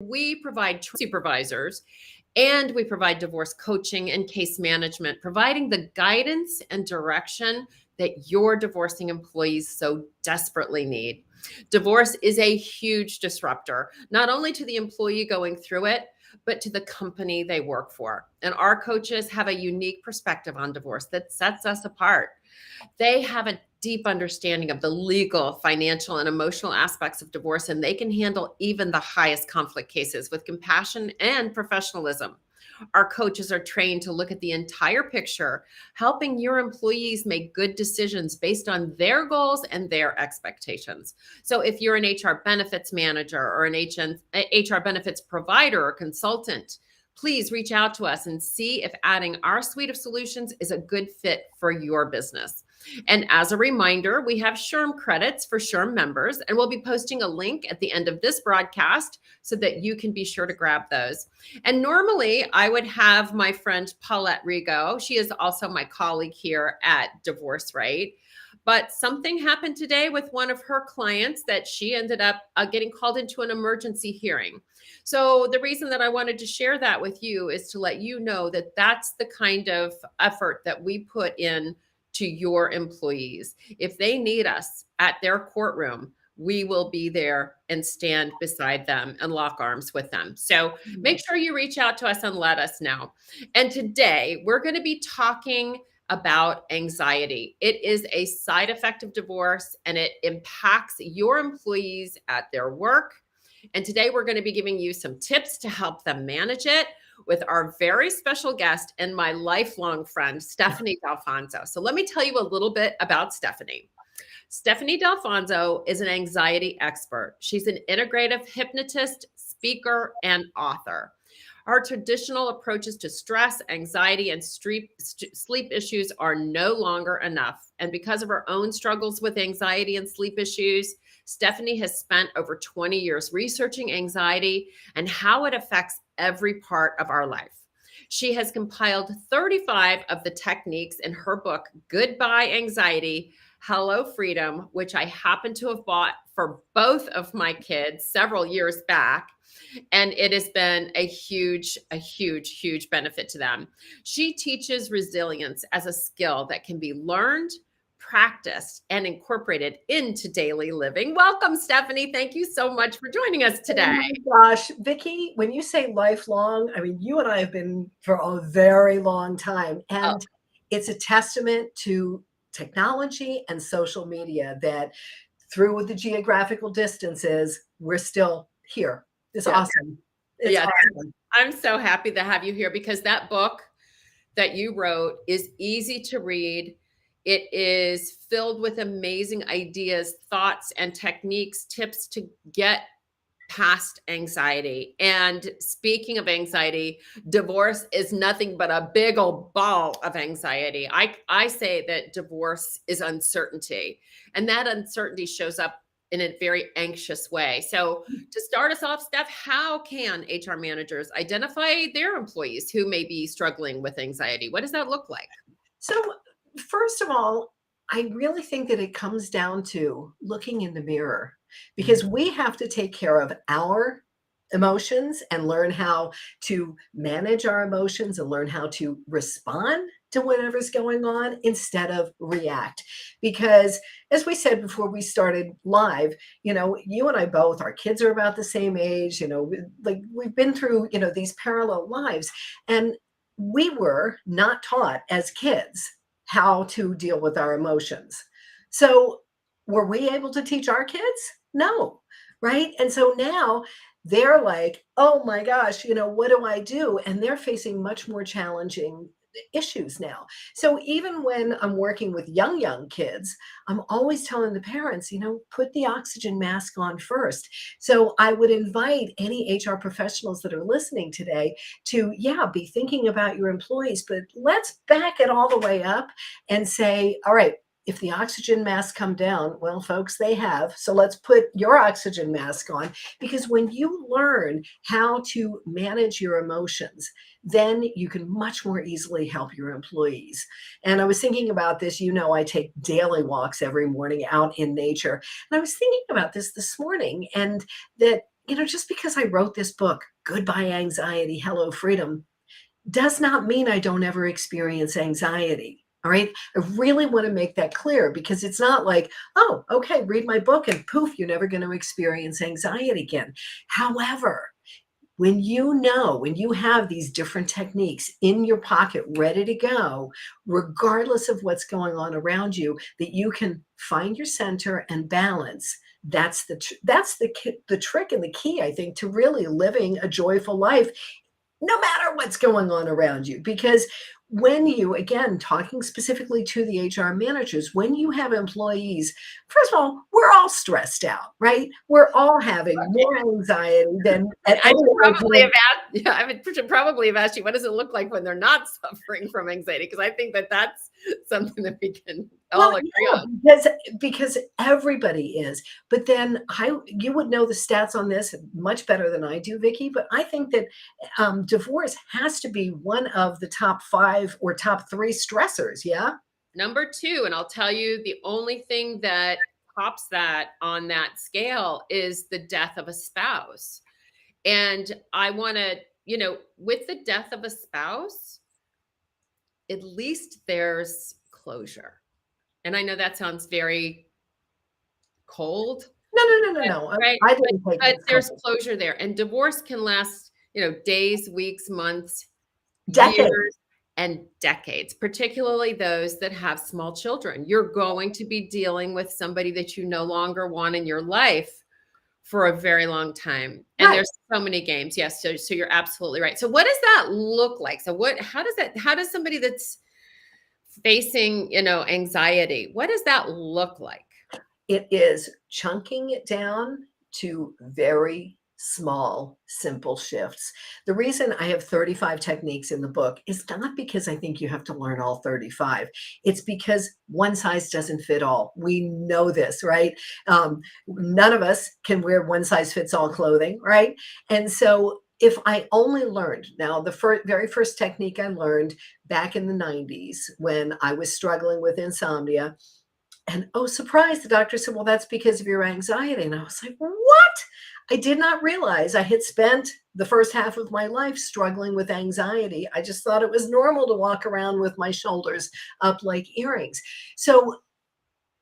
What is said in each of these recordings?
We provide supervisors and we provide divorce coaching and case management, providing the guidance and direction that your divorcing employees so desperately need. Divorce is a huge disruptor, not only to the employee going through it, but to the company they work for. And our coaches have a unique perspective on divorce that sets us apart. They have a deep understanding of the legal, financial, and emotional aspects of divorce, and they can handle even the highest conflict cases with compassion and professionalism. Our coaches are trained to look at the entire picture, helping your employees make good decisions based on their goals and their expectations. So, if you're an HR benefits manager or an HR benefits provider or consultant, please reach out to us and see if adding our suite of solutions is a good fit for your business. And as a reminder, we have SHRM credits for SHRM members, and we'll be posting a link at the end of this broadcast so that you can be sure to grab those. And normally I would have my friend Paulette Rigo. She is also my colleague here at Divorce Right. But something happened today with one of her clients that she ended up getting called into an emergency hearing. So the reason that I wanted to share that with you is to let you know that that's the kind of effort that we put in to your employees. If they need us at their courtroom, we will be there and stand beside them and lock arms with them. So make sure you reach out to us and let us know. And today we're going to be talking about anxiety. It is a side effect of divorce and it impacts your employees at their work. And today we're going to be giving you some tips to help them manage it with our very special guest and my lifelong friend, Stephanie D'Alfonso. So let me tell you a little bit about Stephanie. Stephanie D'Alfonso is an anxiety expert. She's an integrative hypnotist, speaker, and author. Our traditional approaches to stress, anxiety, and sleep issues are no longer enough. And because of her own struggles with anxiety and sleep issues, Stephanie has spent over 20 years researching anxiety and how it affects every part of our life. She has compiled 35 of the techniques in her book, Goodbye Anxiety, Hello Freedom, which I happen to have bought for both of my kids several years back. And it has been a huge benefit to them. She teaches resilience as a skill that can be learned, practiced, and incorporated into daily living. Welcome, Stephanie. Thank you so much for joining us today. Oh my gosh, Vicki, when you say lifelong, I mean, you and I have been for a very long time. And it's a testament to technology and social media that through the geographical distances, we're still here. It's awesome. It's awesome. I'm so happy to have you here because that book that you wrote is easy to read. It is filled with amazing ideas, thoughts, and techniques, tips to get past anxiety. And speaking of anxiety, divorce is nothing but a big old ball of anxiety. I say that divorce is uncertainty, and that uncertainty shows up in a very anxious way. So to start us off, Steph, how can HR managers identify their employees who may be struggling with anxiety? What does that look like? So first of all, I really think that it comes down to looking in the mirror because we have to take care of our emotions and learn how to manage our emotions and learn how to respond to whatever's going on instead of react. Because as we said before we started live, you and I both, our kids are about the same age, like we've been through, these parallel lives, and we were not taught as kids how to deal with our emotions. So were we able to teach our kids? No, right? And so now they're like, oh my gosh, what do I do? And they're facing much more challenging issues now. So even when I'm working with young kids, I'm always telling the parents, put the oxygen mask on first. So I would invite any HR professionals that are listening today to, be thinking about your employees, but let's back it all the way up and say, all right, if the oxygen masks come down, well, folks, they have. So let's put your oxygen mask on, because when you learn how to manage your emotions, then you can much more easily help your employees. And I was thinking about this, I take daily walks every morning out in nature. And I was thinking about this morning, and that just because I wrote this book, Goodbye Anxiety, Hello Freedom, does not mean I don't ever experience anxiety. All right. I really want to make that clear because it's not like, oh, okay, read my book and poof, you're never going to experience anxiety again. However, when when you have these different techniques in your pocket ready to go, regardless of what's going on around you, that you can find your center and balance. That's the trick and the key, I think, to really living a joyful life no matter what's going on around you. Because when you, again, talking specifically to the HR managers, when you have employees, first of all, we're all stressed out, right? We're all having more anxiety than at I any should other probably time. have asked, yeah, should probably have asked you, what does it look like when they're not suffering from anxiety? Because I think that that's something that we can all Well, agree yeah, on. because everybody is. But then you would know the stats on this much better than I do, Vicky. But I think that divorce has to be one of the top 5 or top 3 stressors. Yeah. Number 2, and I'll tell you, the only thing that tops that on that scale is the death of a spouse. And I want to, with the death of a spouse, at least there's closure. And I know that sounds very cold, No, no, no, no, no. right? I But, didn't take but this there's couple closure there. And divorce can last, days, weeks, months, decades. years, and decades, particularly those that have small children. You're going to be dealing with somebody that you no longer want in your life for a very long time. And Right. there's so many games. Yes. So you're absolutely right. So what does that look like? So how does somebody that's facing, anxiety, what does that look like? It is chunking it down to very small, simple shifts. The reason I have 35 techniques in the book is not because I think you have to learn all 35. It's because one size doesn't fit all. We know this, right? None of us can wear one size fits all clothing, right? And so if I only learned, now the very first technique I learned back in the 90s when I was struggling with insomnia, and oh, surprise, the doctor said, well, that's because of your anxiety. And I was like, what? I did not realize I had spent the first half of my life struggling with anxiety. I just thought it was normal to walk around with my shoulders up like earrings. So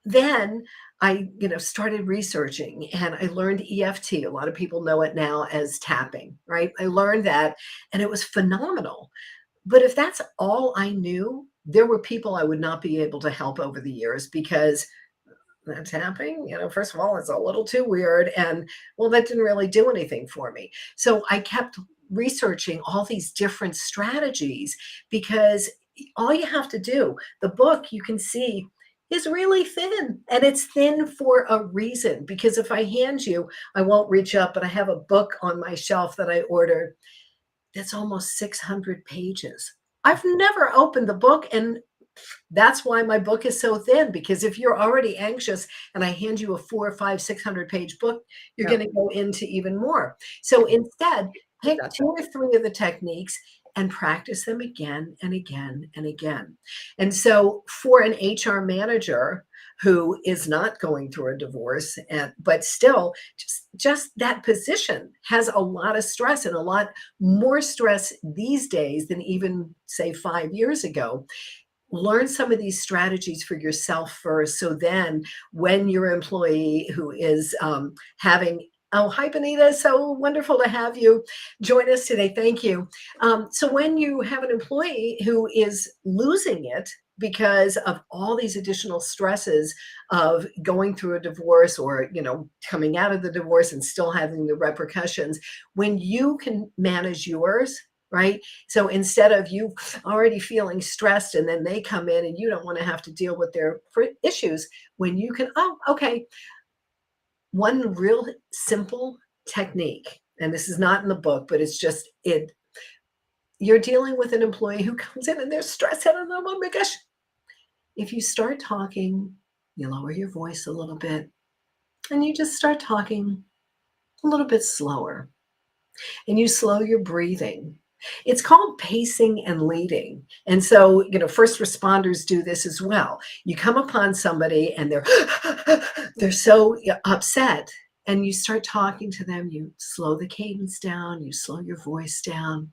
then I, started researching and I learned EFT. A lot of people know it now as tapping, right? I learned that and it was phenomenal. But if that's all I knew, there were people I would not be able to help over the years because that tapping, first of all, it's a little too weird. And well, that didn't really do anything for me. So I kept researching all these different strategies because all you have to do, the book you can see is really thin and it's thin for a reason. Because if I hand you, I won't reach up, but I have a book on my shelf that I ordered that's almost 600 pages. I've never opened the book, and that's why my book is so thin, because if you're already anxious and I hand you a 4 or 5, 600-page book, you're Yeah. going to go into even more. So instead, pick That's 2 or 3 of the techniques and practice them again and again and again. And so for an HR manager who is not going through a divorce, but still just that position has a lot of stress, and a lot more stress these days than even say 5 years ago. Learn some of these strategies for yourself first. So then when your employee who is having, oh, hi, Benita. So wonderful to have you join us today. Thank you. So when you have an employee who is losing it because of all these additional stresses of going through a divorce or, coming out of the divorce and still having the repercussions, when you can manage yours, right? So instead of you already feeling stressed and then they come in and you don't want to have to deal with their issues, when you can, oh, okay, one real simple technique, and this is not in the book, but it's just it. You're dealing with an employee who comes in and they're stressed out, and oh my gosh. If you start talking, you lower your voice a little bit and you just start talking a little bit slower and you slow your breathing. It's called pacing and leading. And so, first responders do this as well. You come upon somebody and they're so upset. and you start talking to them, you slow the cadence down, you slow your voice down,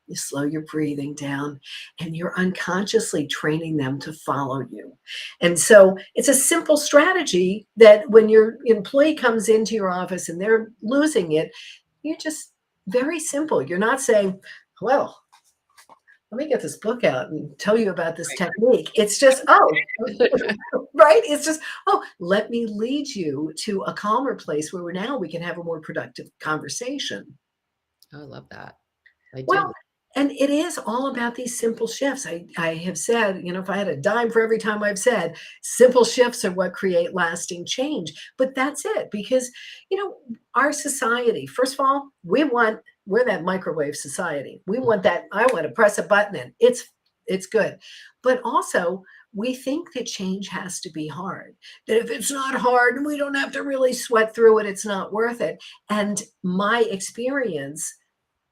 you slow your breathing down, and you're unconsciously training them to follow you. And so it's a simple strategy that when your employee comes into your office and they're losing it, you're just very simple. You're not saying, well, let me get this book out and tell you about this technique. It's just, oh, right? It's just, oh, let me lead you to a calmer place where now we can have a more productive conversation. I love that. I Well, do. and it is all about these simple shifts. I have said, if I had a dime for every time I've said, simple shifts are what create lasting change. But that's it, because, our society, first of all, we're that microwave society. We want that. I want to press a button and it's good. But also, we think that change has to be hard, that if it's not hard and we don't have to really sweat through it, it's not worth it. And my experience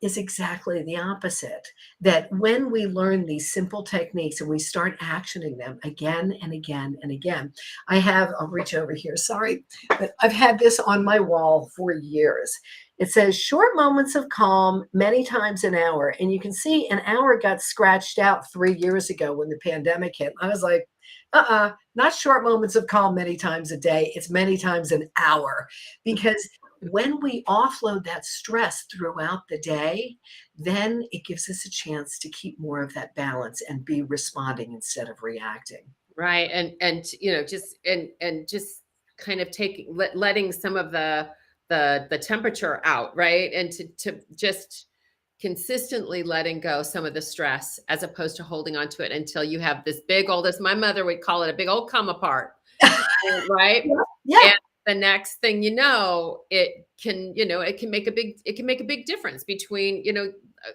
is exactly the opposite. That when we learn these simple techniques and we start actioning them again and again and again, I'll reach over here, sorry, but I've had this on my wall for years. It says short moments of calm many times an hour. And you can see an hour got scratched out 3 years ago when the pandemic hit. I was like, not short moments of calm many times a day. It's many times an hour. Because when we offload that stress throughout the day, then it gives us a chance to keep more of that balance and be responding instead of reacting. Right. And just kind of letting some of the temperature out, right? And to just consistently letting go some of the stress as opposed to holding on to it until you have this big old, as my mother would call it, a big old come apart. Right. Yeah. And the next thing you know, it can make a big difference between,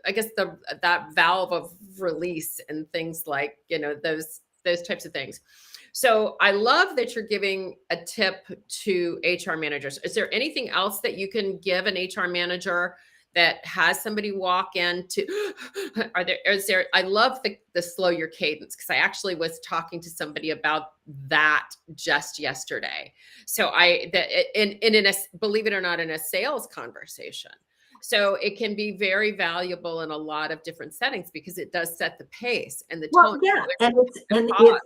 I guess that valve of release and things like, those types of things. So I love that you're giving a tip to HR managers. Is there anything else that you can give an HR manager that has somebody walk in to, I love the slow your cadence, because I actually was talking to somebody about that just yesterday. So believe it or not, in a sales conversation. So it can be very valuable in a lot of different settings because it does set the pace and the Well, tone. yeah, and Pause.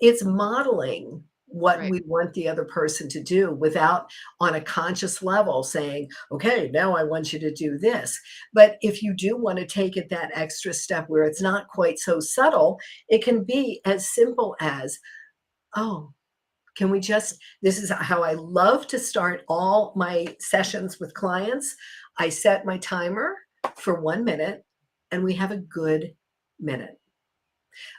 it's modeling what Right. we want the other person to do without on a conscious level saying, okay, now I want you to do this. But if you do want to take it that extra step where it's not quite so subtle, it can be as simple as, oh, can we this is how I love to start all my sessions with clients. I set my timer for 1 minute and we have a good minute.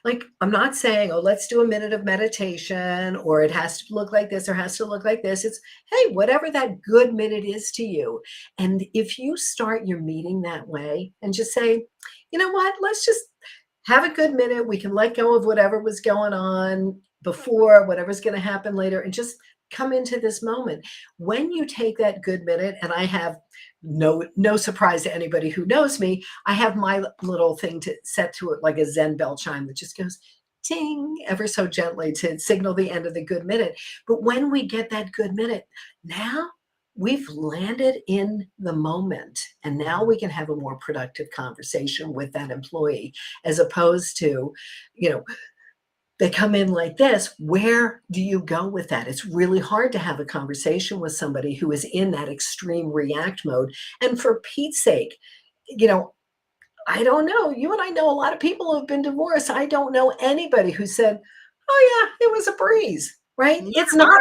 Like, I'm not saying, oh, let's do a minute of meditation, or it has to look like this, or has to look like this. It's, hey, whatever that good minute is to you. And if you start your meeting that way and just say, you know what, let's just have a good minute. We can let go of whatever was going on before, whatever's going to happen later, and just come into this moment. When you take that good minute, and I have no surprise to anybody who knows me, I have my little thing to set to it like a Zen bell chime that just goes ting ever so gently to signal the end of the good minute. But when we get that good minute, now we've landed in the moment, and now we can have a more productive conversation with that employee, as opposed to, they come in like this. Where do you go with that? It's really hard to have a conversation with somebody who is in that extreme react mode. And for Pete's sake, I don't know. You and I know a lot of people who have been divorced. I don't know anybody who said, oh, yeah, it was a breeze, right? It's not.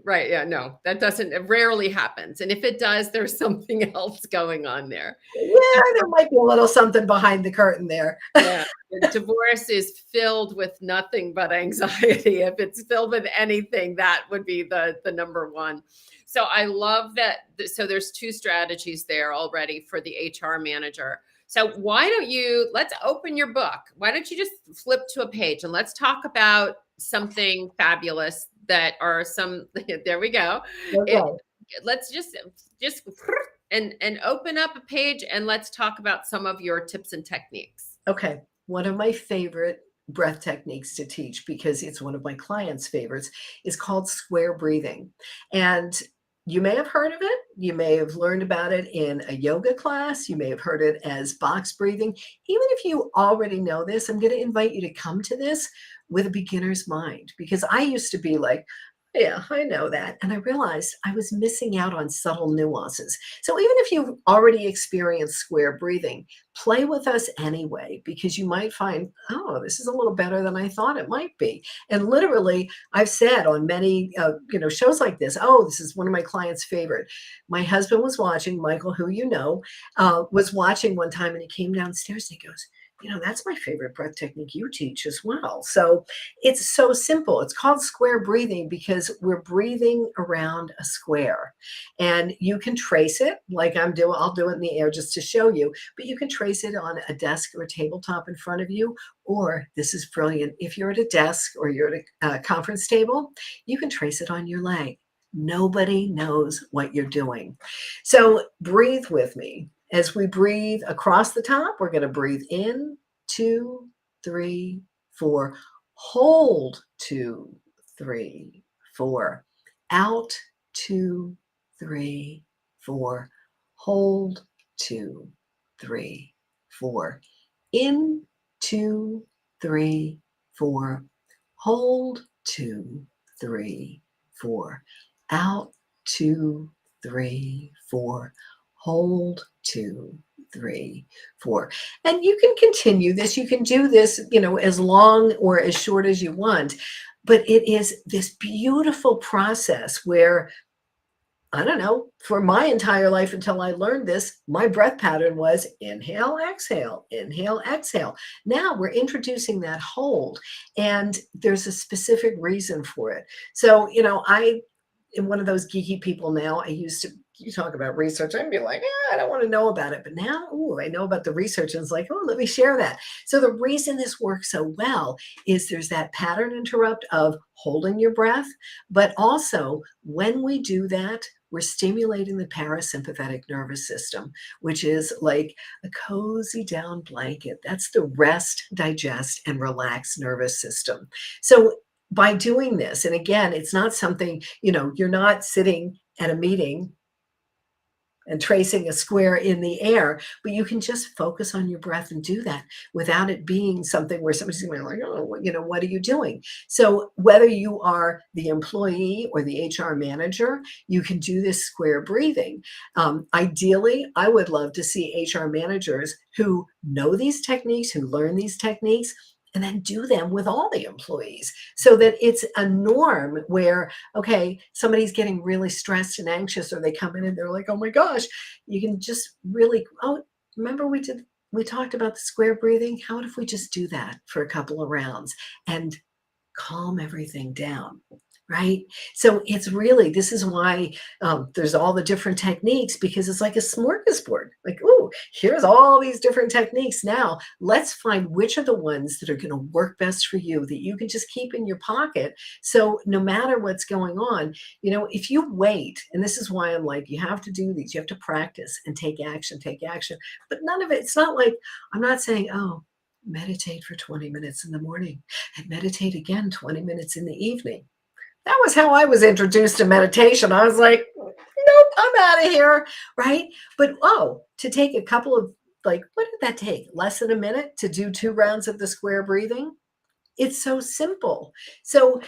Right. Yeah. No, it rarely happens. And if it does, there's something else going on there. Yeah, there might be a little something behind the curtain there. Yeah. Divorce is filled with nothing but anxiety. If it's filled with anything, that would be the number one. So I love that. So there's 2 strategies there already for the HR manager. So let's open your book. Why don't you just flip to a page and let's talk about something fabulous that are there we go. Okay. Let's just and open up a page and let's talk about some of your tips and techniques. Okay. One of my favorite breath techniques to teach, because it's one of my clients' favorites, is called square breathing. And you may have heard of it. You may have learned about it in a yoga class. You may have heard it as box breathing. Even if you already know this, I'm going to invite you to come to this with a beginner's mind, because I used to be like, yeah, I know that. And I realized I was missing out on subtle nuances. So even if you've already experienced square breathing, play with us anyway, because you might find, oh, this is a little better than I thought it might be. And literally, I've said on many shows like this, oh, this is one of my clients' favorite. My husband was watching, Michael, who you know, was watching one time, and he came downstairs and he goes, that's my favorite breath technique you teach as well. So it's so simple. It's called square breathing because we're breathing around a square. And you can trace it like I'm doing. I'll do it in the air just to show you, but you can trace it on a desk or a tabletop in front of you. Or this is brilliant. If you're at a desk or you're at a conference table, you can trace it on your leg. Nobody knows what you're doing. So breathe with me. As we breathe across the top, we're going to breathe in, 2, 3, 4. Hold, 2, 3, 4. Out, 2, 3, 4. Hold, 2, 3, 4. In, 2, 3, 4. Hold, 2, 3, 4. Out, 2, 3, 4. Hold, 2, 3, 4. And you can continue this. You can do this, as long or as short as you want. But it is this beautiful process where, I don't know, for my entire life until I learned this, my breath pattern was inhale, exhale, inhale, exhale. Now we're introducing that hold, and there's a specific reason for it. So, I am one of those geeky people now. You talk about research, I'd be like, I don't want to know about it. But now, I know about the research, and it's like, let me share that. So the reason this works so well is there's that pattern interrupt of holding your breath, but also when we do that, we're stimulating the parasympathetic nervous system, which is like a cozy down blanket. That's the rest, digest, and relax nervous system. So by doing this, and again, it's not something, you're not sitting at a meeting and tracing a square in the air, but you can just focus on your breath and do that without it being something where somebody's going to be like, oh, what are you doing? So whether you are the employee or the HR manager, you can do this square breathing. Ideally, I would love to see HR managers who know these techniques, who learn these techniques, and then do them with all the employees so that it's a norm where, okay, somebody's getting really stressed and anxious, or they come in and they're like, oh my gosh, you can just really, remember we talked about the square breathing. How if we just do that for a couple of rounds and calm everything down? Right? So it's really, this is why there's all the different techniques, because it's like a smorgasbord. Like, here's all these different techniques. Now let's find which are the ones that are going to work best for you, that you can just keep in your pocket. So no matter what's going on, if you wait, and this is why I'm like, you have to do these, you have to practice and take action, but none of it, it's not like, I'm not saying, meditate for 20 minutes in the morning and meditate again 20 minutes in the evening. That was how I was introduced to meditation. I was like, nope, I'm out of here, right? But to take a couple of, what did that take? Less than a minute to do 2 rounds of the square breathing? It's so simple. So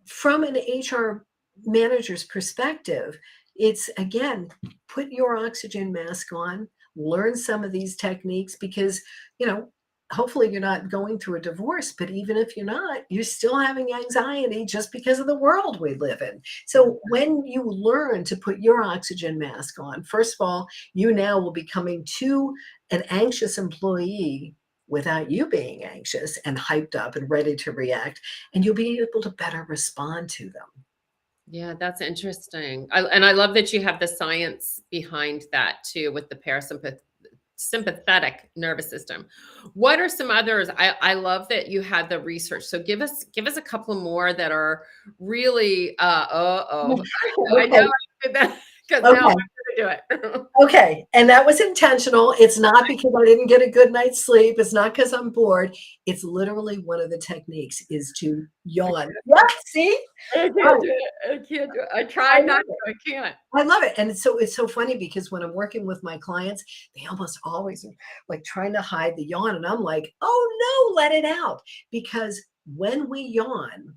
from an HR manager's perspective, it's, again, put your oxygen mask on, learn some of these techniques, because, hopefully you're not going through a divorce, but even if you're not, you're still having anxiety just because of the world we live in. So when you learn to put your oxygen mask on, first of all, you now will be coming to an anxious employee without you being anxious and hyped up and ready to react, and you'll be able to better respond to them. Yeah, that's interesting. I love that you have the science behind that too, with the sympathetic nervous system. What are some others? I love that you had the research. So give us a couple more that are really I know Okay. I did that because now I'm Okay. going do it. Okay, and that was intentional. It's not because I didn't get a good night's sleep. It's not because I'm bored. It's literally one of the techniques is to yawn. Yeah, see? I Right. can't do it. I can't do it. I I tried not love to. it. I can't. I love it. And it's so funny because when I'm working with my clients, they almost always are like trying to hide the yawn. And I'm like, oh no, let it out. Because when we yawn,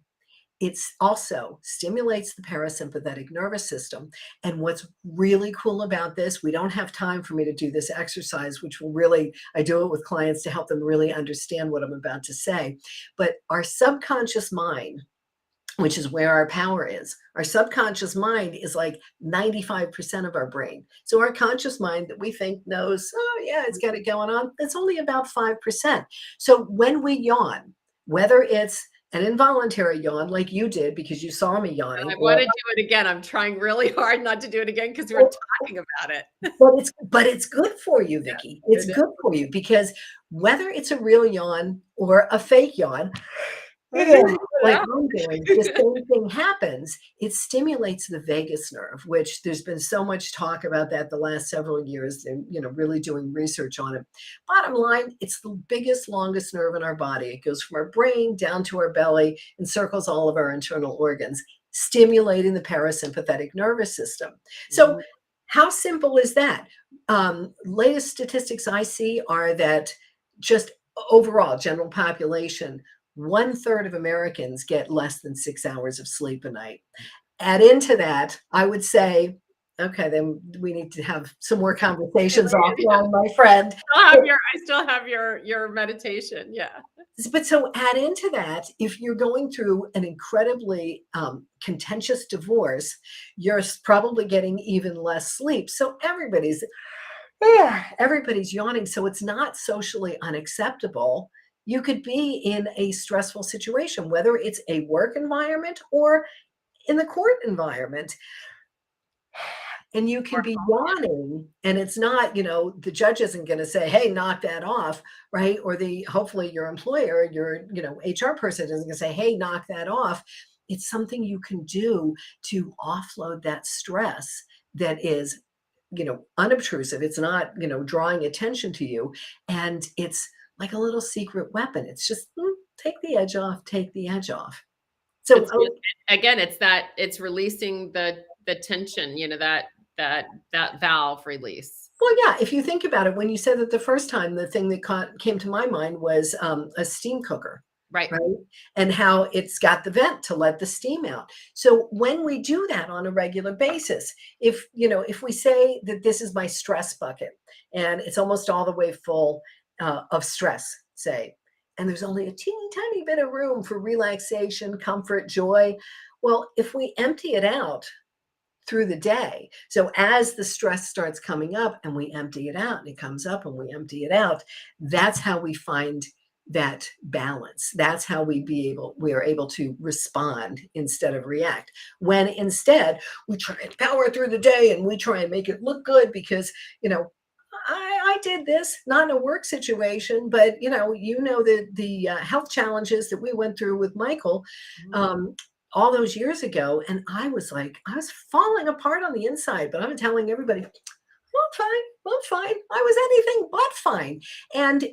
it's also stimulates the parasympathetic nervous system. And what's really cool about this, we don't have time for me to do this exercise, which will really, I do it with clients to help them really understand what I'm about to say. But our subconscious mind, which is where our power is. Our subconscious mind is like 95% of our brain. So our conscious mind that we think knows, oh yeah, it's got it going on, it's only about 5%. So when we yawn, whether it's an involuntary yawn like you did because you saw me yawning, I want to do it again. I'm trying really hard not to do it again because we're talking about it. but it's good for you, Yeah, Vicki. It's it is. good for you because whether it's a real yawn or a fake yawn, like I'm doing, the same thing happens. It stimulates the vagus nerve, which there's been so much talk about that the last several years. And really doing research on it. Bottom line, it's the biggest, longest nerve in our body. It goes from our brain down to our belly and circles all of our internal organs, stimulating the parasympathetic nervous system. So, how simple is that? Latest statistics I see are that just overall, general population, 1/3 of Americans get less than 6 hours of sleep a night. Add into that, I would say, okay, then we need to have some more conversations offline, my friend. I still have your meditation. Yeah. But so add into that, if you're going through an incredibly contentious divorce, you're probably getting even less sleep. So everybody's yawning. So it's not socially unacceptable. You could be in a stressful situation, whether it's a work environment or in the court environment. And you can be yawning, and it's not, the judge isn't going to say, hey, knock that off, right? Or hopefully your employer, your, HR person isn't going to say, hey, knock that off. It's something you can do to offload that stress that is unobtrusive. It's not, drawing attention to you. And it's like a little secret weapon. It's just take the edge off, take the edge off. So Again, it's releasing the tension, that valve release. well, yeah, if you think about it, when you said that the first time, the thing that came to my mind was a steam cooker. Right. And how it's got the vent to let the steam out. So when we do that on a regular basis, if we say that this is my stress bucket and it's almost all the way full of stress, say, and there's only a teeny tiny bit of room for relaxation, comfort, joy. Well, if we empty it out through the day, so as the stress starts coming up and we empty it out and it comes up and we empty it out, that's how we find that balance. That's how we are able to respond instead of react. When instead we try and power through the day and we try and make it look good because, I did this, not in a work situation, but the health challenges that we went through with Michael all those years ago. And I was falling apart on the inside, but I'm telling everybody, I'm fine. I was anything but fine. And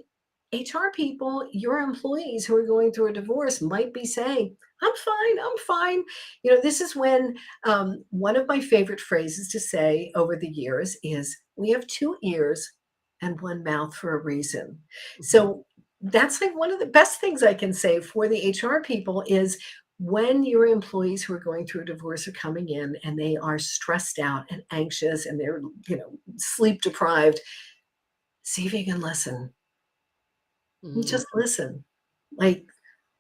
HR people, your employees who are going through a divorce might be saying, I'm fine. This is when one of my favorite phrases to say over the years is, we have 2 ears and 1 mouth for a reason. So that's like one of the best things I can say for the HR people is when your employees who are going through a divorce are coming in and they are stressed out and anxious and they're, sleep deprived, see if you can listen. Just listen.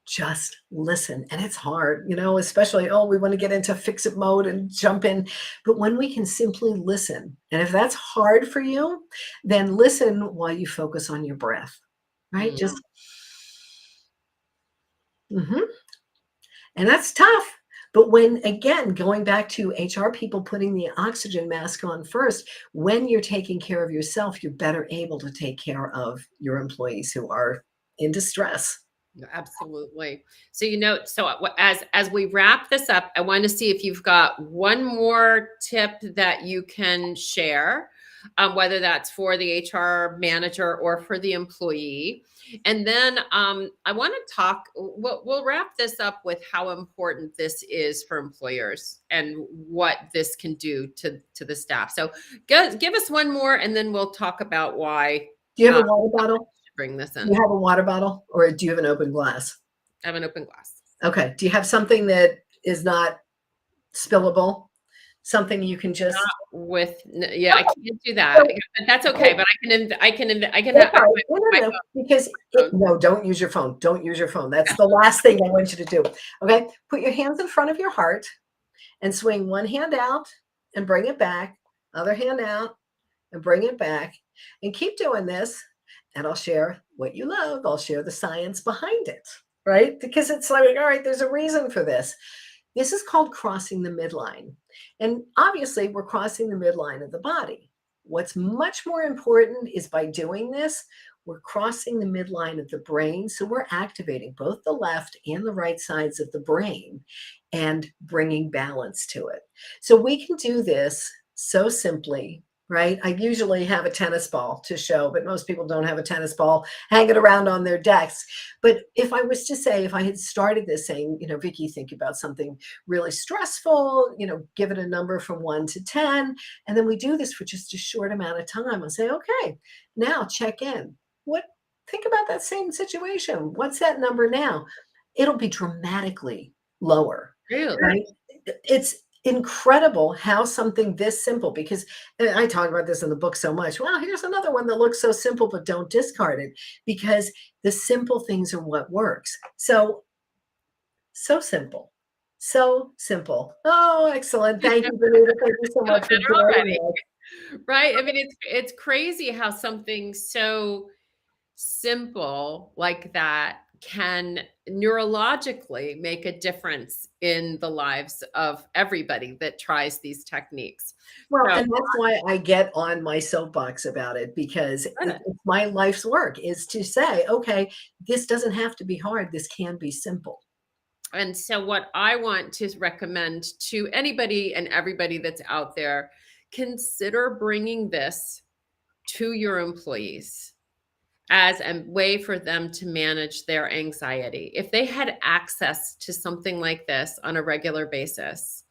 Just listen. And it's hard, especially, we want to get into fix it mode and jump in. But when we can simply listen, and if that's hard for you, then listen while you focus on your breath, right? Just, and that's tough. But when, again, going back to HR people putting the oxygen mask on first, when you're taking care of yourself, you're better able to take care of your employees who are in distress. Absolutely. So, as we wrap this up, I want to see if you've got one more tip that you can share, whether that's for the HR manager or for the employee. And then I want to talk, we'll wrap this up with how important this is for employers and what this can do to the staff. So give us one more, and then we'll talk about why Do you have a water bottle? bring this Do in. you have a water bottle, or do you have an open glass? I have an open glass. Okay. Do you have something that is not spillable? Something you can just. Yeah, I can't do that, but that's okay. But I can That's have all right. No, because no, don't use your phone. Don't use your phone. That's the last thing I want you to do. Okay. Put your hands in front of your heart and swing one hand out and bring it back, other hand out and bring it back, and keep doing this. And I'll share what you love. I'll share the science behind it, right? Because it's like, all right, there's a reason for this. This is called crossing the midline. And obviously, we're crossing the midline of the body. What's much more important is by doing this, we're crossing the midline of the brain. So we're activating both the left and the right sides of the brain and bringing balance to it. So we can do this so simply, right? I usually have a tennis ball to show, but most people don't have a tennis ball hanging around on their desks. But if I was to say, if I had started this saying, Vicki, think about something really stressful, give it a number from 1 to 10. And then we do this for just a short amount of time. I'll say, okay, now check in. Think about that same situation. What's that number now? It'll be dramatically lower. Really? Right? It's incredible how something this simple, because I talk about this in the book so much. Well, here's another one that looks so simple, but don't discard it, because the simple things are what works. So simple. So simple. Oh, excellent. Thank you, Benita. Thank you so much for joining us. Right. I mean, it's crazy how something so simple like that can neurologically make a difference in the lives of everybody that tries these techniques. Well, and that's why I get on my soapbox about it, because it's my life's work is to say, okay, this doesn't have to be hard. This can be simple. And so what I want to recommend to anybody and everybody that's out there, consider bringing this to your employees as a way for them to manage their anxiety. If they had access to something like this on a regular basis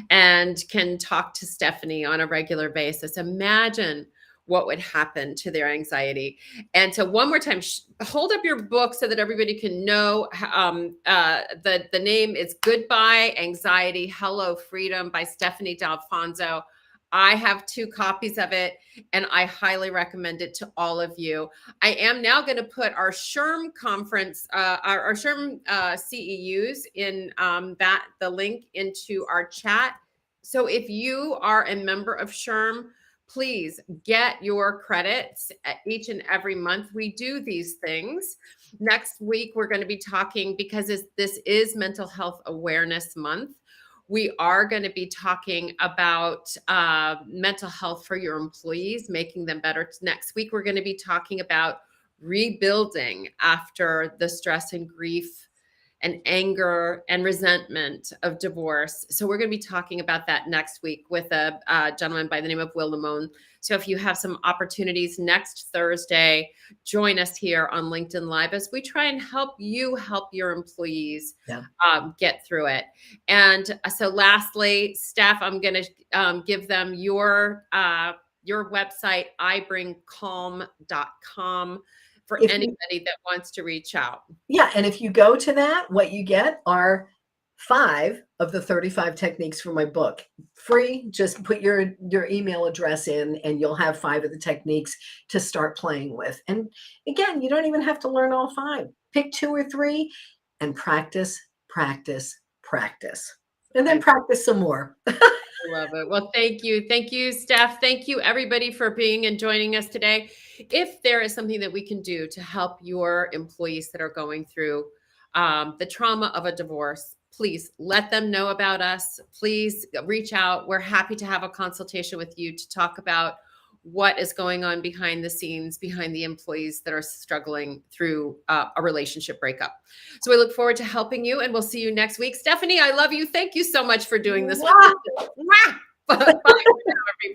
and can talk to Stephanie on a regular basis, imagine what would happen to their anxiety. And so one more time, hold up your book so that everybody can know. The name is Goodbye Anxiety, Hello Freedom by Stephanie D'Alfonso. I have 2 copies of it, and I highly recommend it to all of you. I am now going to put our SHRM conference, our SHRM CEUs in the link into our chat. So if you are a member of SHRM, please get your credits each and every month. We do these things. Next week, we're going to be talking, because this is Mental Health Awareness Month. We are going to be talking about mental health for your employees, making them better. Next week, we're going to be talking about rebuilding after the stress and grief and anger and resentment of divorce. So we're going to be talking about that next week with a gentleman by the name of Will Lamone. So if you have some opportunities next Thursday, join us here on LinkedIn Live as we try and help you help your employees get through it. And so lastly, Steph, I'm going to give them your website, ibringcalm.com. for anybody that wants to reach out. Yeah. And if you go to that, what you get are 5 of the 35 techniques from my book. Free. Just put your email address in and you'll have 5 of the techniques to start playing with. And again, you don't even have to learn all 5. Pick 2 or 3 and practice, practice, practice. And then practice some more. I love it. Well, thank you. Thank you, Steph. Thank you, everybody, for being and joining us today. If there is something that we can do to help your employees that are going through the trauma of a divorce, please let them know about us. Please reach out. We're happy to have a consultation with you to talk about what is going on behind the scenes, behind the employees that are struggling through a relationship breakup. So I look forward to helping you, and we'll see you next week. Stephanie, I love you. Thank you so much for doing this. Mwah! Bye for now, everybody.